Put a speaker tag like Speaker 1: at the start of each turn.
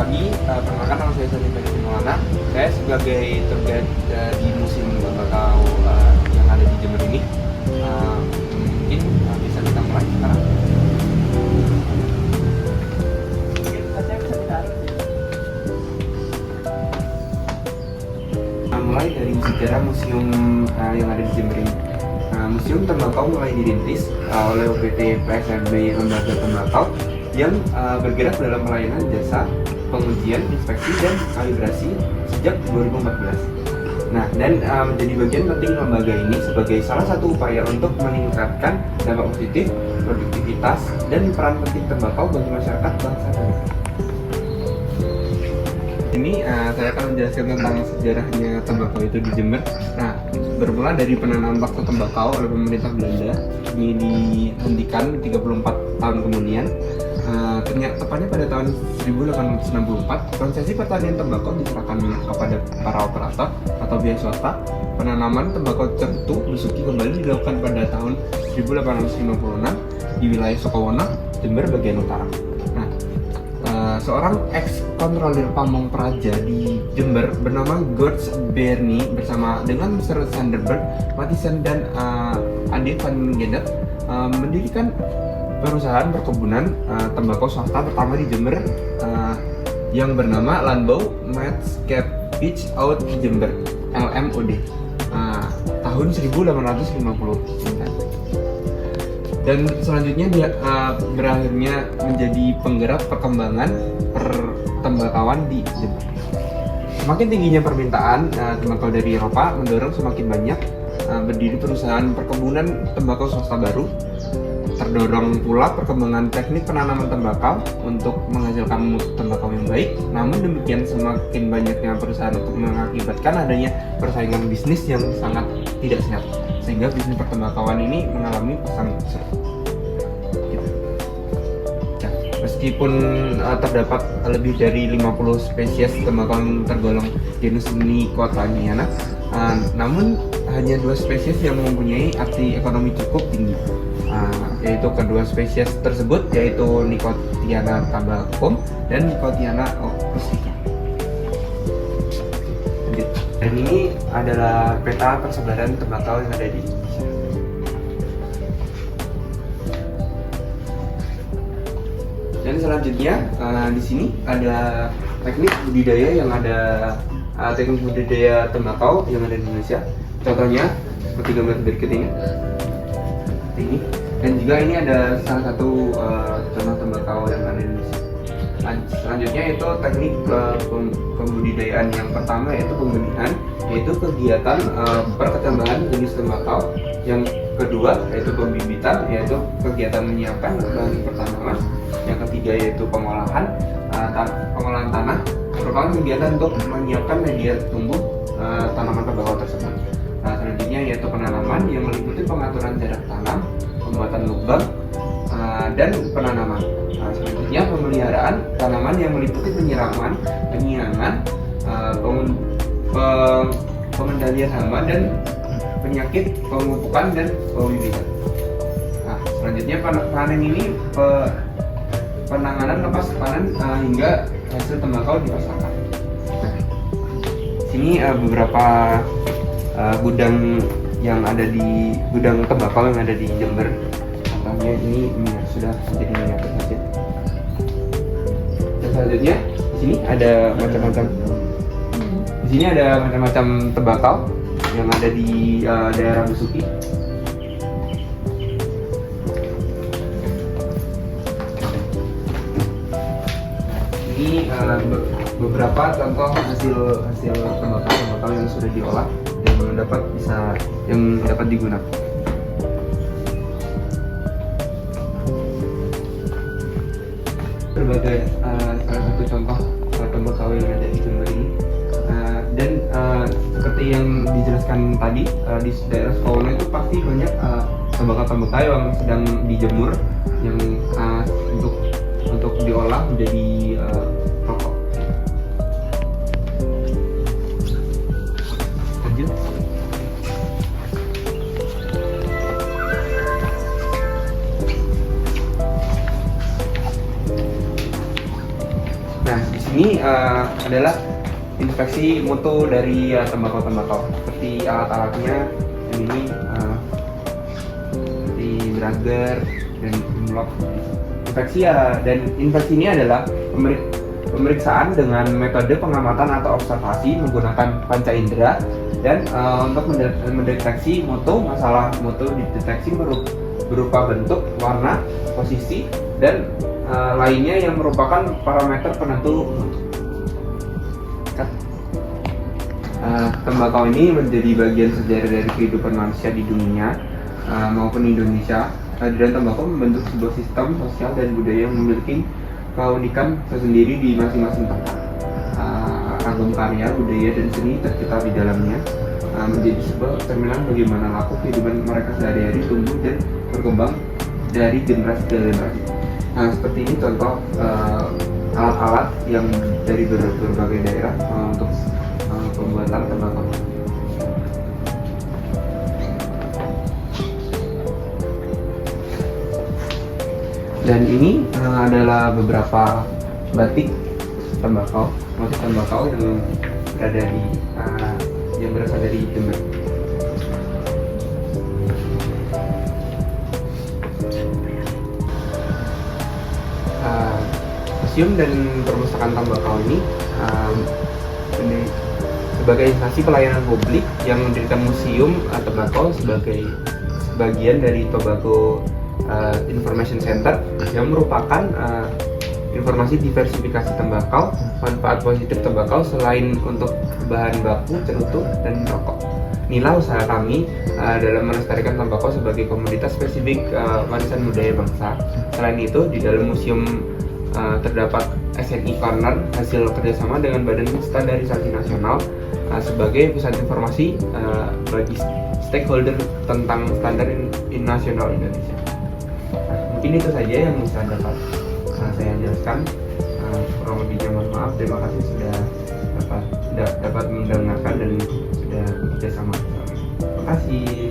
Speaker 1: pagi, perkenalkan nama saya Sani Ferry Maulana. Saya sebagai tour guide di musim tembakau yang ada di Jember ini. Mungkin bisa kita mulai sekarang. Mulai dari sejarah museum yang ada di Jember ini. Museum Tembakau mulai dirintis oleh PT PSMB Lembaga Tembakau yang bergerak dalam pelayanan jasa pengujian, inspeksi, dan kalibrasi sejak 2014. Nah, dan menjadi bagian penting lembaga ini sebagai salah satu upaya untuk meningkatkan dampak positif, produktivitas, dan peran penting tembakau bagi masyarakat bangsa dan negara. Ini saya akan menjelaskan tentang sejarahnya tembakau itu di Jember. Nah, bermula dari penanaman waktu tembakau oleh pemerintah Belanda. Ini dihentikan 34 tahun kemudian. Ternyata tepatnya pada tahun 1864, konsesi pertanian tembakau diserahkan kepada para operator atau pihak swasta. Penanaman tembakau cerutu besuki kembali dilakukan pada tahun 1856 di wilayah Sukowono, Jember bagian utara. Nah, seorang ex-kontrolir pamong praja di Jember bernama George Bernie bersama dengan Sir Sanderberg, Mathieson, dan Ade van Gendert mendirikan perusahaan perkebunan tembakau swasta pertama di Jember yang bernama Landbouw Maatschappij Oud Jember (LMOD) tahun 1850. Dan selanjutnya dia berakhirnya menjadi penggerak perkembangan pertembakauan di Jember. Semakin tingginya permintaan tembakau dari Eropa mendorong semakin banyak berdiri perusahaan perkebunan tembakau swasta baru. Terdorong pula perkembangan teknik penanaman tembakau untuk menghasilkan mutu tembakau yang baik. Namun demikian, semakin banyaknya perusahaan untuk mengakibatkan adanya persaingan bisnis yang sangat tidak sehat, sehingga bisnis pertembakauan ini mengalami pasang surut. Ya, meskipun terdapat lebih dari 50 spesies tembakau yang tergolong genus Nicotiana, namun hanya 2 spesies yang mempunyai arti ekonomi cukup tinggi. Yaitu kedua spesies tersebut, yaitu Nicotiana tabacum dan Nicotiana rustica. Dan ini adalah peta persebaran tembakau yang ada di Indonesia. Dan selanjutnya di sini ada teknik budidaya teknik budidaya tembakau yang ada di Indonesia. Contohnya seperti gambar berikut ini. Dan juga ini ada salah satu contoh tembakau yang ada di Indonesia. Selanjutnya itu teknik pembudidayaan yang pertama, yaitu pembenihan, yaitu kegiatan perkecambahan jenis tembakau. Yang kedua yaitu pembibitan, yaitu kegiatan menyiapkan bahan pertanaman. Yang ketiga yaitu pengolahan tanah, merupakan kegiatan untuk menyiapkan media tumbuh tanaman tembakau tersebut. Selanjutnya yaitu penanaman yang meliputi pengaturan jarak tanam, pembuatan lubang, dan penanaman. Selanjutnya pemeliharaan tanaman yang meliputi penyiraman, penyiangan, pengendalian hama dan penyakit, pemupukan, dan pembibitan. Selanjutnya panen ini penanganan lepas panen hingga hasil tembakau dipasarkan. Sini beberapa gudang tembakau yang ada di Jember. Contohnya ini sudah menjadi miniatur saja. Dan selanjutnya di sini ada macam-macam tembakau yang ada di daerah Besuki. Ini beberapa contoh hasil tembakau yang sudah diolah yang dapat digunakan. Berbagai salah satu contoh tembakau yang ada di Jember ini, dan seperti yang dijelaskan tadi, di daerah Sukowono itu pasti banyak tembakau yang sedang dijemur yang untuk diolah menjadi rokok. sini adalah inspeksi mutu dari tembakau seperti alat-alatnya. Dan ini seperti drager dan umlok. Inspeksi ini adalah pemeriksaan dengan metode pengamatan atau observasi menggunakan panca indera dan untuk mendeteksi mutu. Masalah mutu dideteksi berupa bentuk, warna, posisi, dan lainnya yang merupakan parameter penentu mutu. Tembakau ini menjadi bagian sejarah dari kehidupan manusia di dunia maupun Indonesia. Kehadiran tembakau membentuk sebuah sistem sosial dan budaya yang memiliki keunikan tersendiri di masing-masing tempat. Ragam karya, budaya, dan seni tercipta di dalamnya menjadi sebuah cerminan bagaimana laku kehidupan mereka sehari-hari tumbuh dan berkembang dari generasi ke generasi. Nah, seperti ini contoh alat-alat yang dari berbagai daerah untuk pembuatan tembakau. Dan ini adalah beberapa batik tembakau, motif tembakau yang berada di yang berasal dari Jember. Museum dan perpustakaan tembakau ini sebagai instansi pelayanan publik yang mendirikan museum tembakau sebagai bagian dari Tobacco Information Center yang merupakan informasi diversifikasi tembakau, manfaat positif tembakau selain untuk bahan baku, cerutu, dan rokok. Inilah usaha kami dalam melestarikan tembakau sebagai komoditas spesifik warisan budaya bangsa. Selain itu, di dalam museum terdapat SNI Corner hasil kerjasama dengan Badan Standarisasi Nasional sebagai pusat informasi bagi stakeholder tentang standar nasional Indonesia. Mungkin itu saja yang bisa dapat saya jelaskan. Kurang lebihnya mohon maaf. Terima kasih sudah dapat mendengarkan dan sudah bekerja sama. Terima kasih.